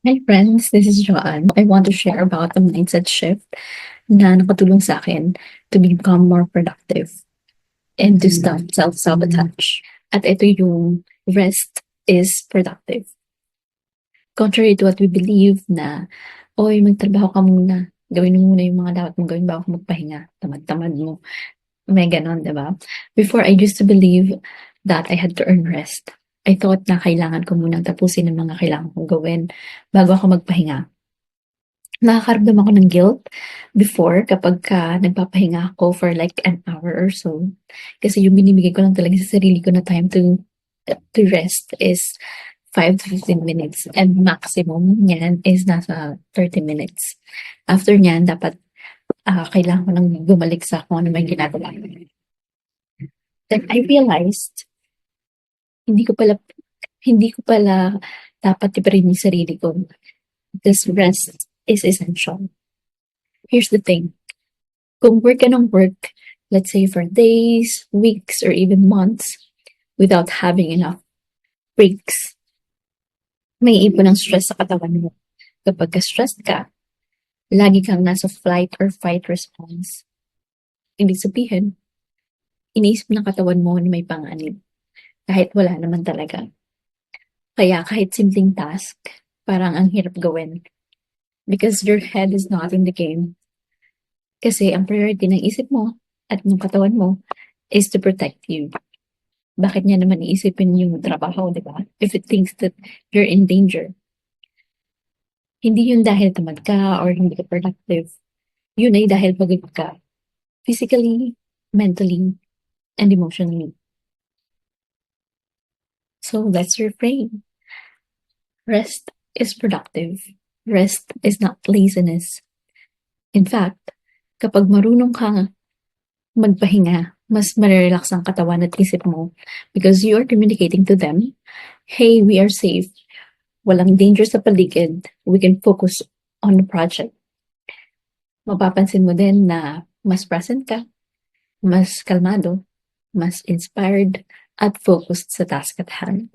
Hi friends, this is Joanne. I want to share about the mindset shift na nakatulong sa akin to become more productive and to stop self-sabotage. At ito yung rest is productive. Contrary to what we believe na, oy, magtrabaho ka muna. Gawin mo muna yung mga dapat mong gawin bago ka magpahinga. Tamad-tamad mo. May ganon, di ba? Before, I used to believe that I had to earn rest. I thought na kailangan ko munang tapusin ang mga kailangan kong gawin bago ako magpahinga. Nakakaramdam ako ng guilt before kapagka nagpapahinga ako for like an hour or so. Kasi yung binibigay ko lang talaga sa sarili ko na time to rest is 5 to 15 minutes and maximum niyan is nasa 30 minutes. After niyan, dapat kailangan ko nang bumalik sa kung ano may ginagawa ko. Then I realized, hindi ko pala dapat iparin yung sarili ko. This rest is essential. Here's the thing. Kung work ka ng work, let's say for days, weeks, or even months, without having enough breaks, may ipon ng stress sa katawan mo. Kapag ka-stressed ka, lagi kang nasa flight or fight response. Ibig sabihin, iniisip ng katawan mo na may panganib, kahit wala naman talaga. Kaya kahit simpleng task, parang ang hirap gawin. Because your head is not in the game. Kasi ang priority ng isip mo at ng katawan mo is to protect you. Bakit niya naman iisipin yung trabaho, di ba? If it thinks that you're in danger. Hindi yun dahil tamad ka or hindi ka productive. Yun ay dahil pagod ka. Physically, mentally, and emotionally. So let's reframe. Rest is productive. Rest is not laziness. In fact, kapag marunong ka magpahinga, mas marerelax ang katawan at isip mo because you are communicating to them, hey, we are safe. Walang danger sa paligid. We can focus on the project. Mapapansin mo din na mas present ka, mas kalmado, mas inspired, at focused sa task at hand.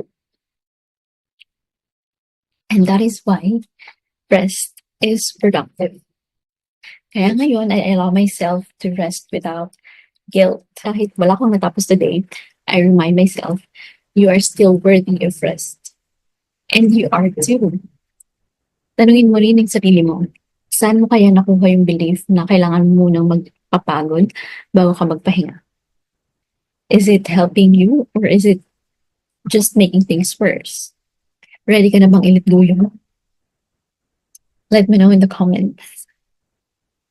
And that is why rest is productive. Kaya ngayon, I allow myself to rest without guilt. Kahit wala akong natapos today, I remind myself, you are still worthy of rest. And you are too. Tanungin mo rin ang sarili mo, saan mo kaya nakuha yung belief na kailangan mo munang magpapagod bago ka magpahinga? Is it helping you or is it just making things worse? Ready ka na bang i-let go yun? Let me know in the comments.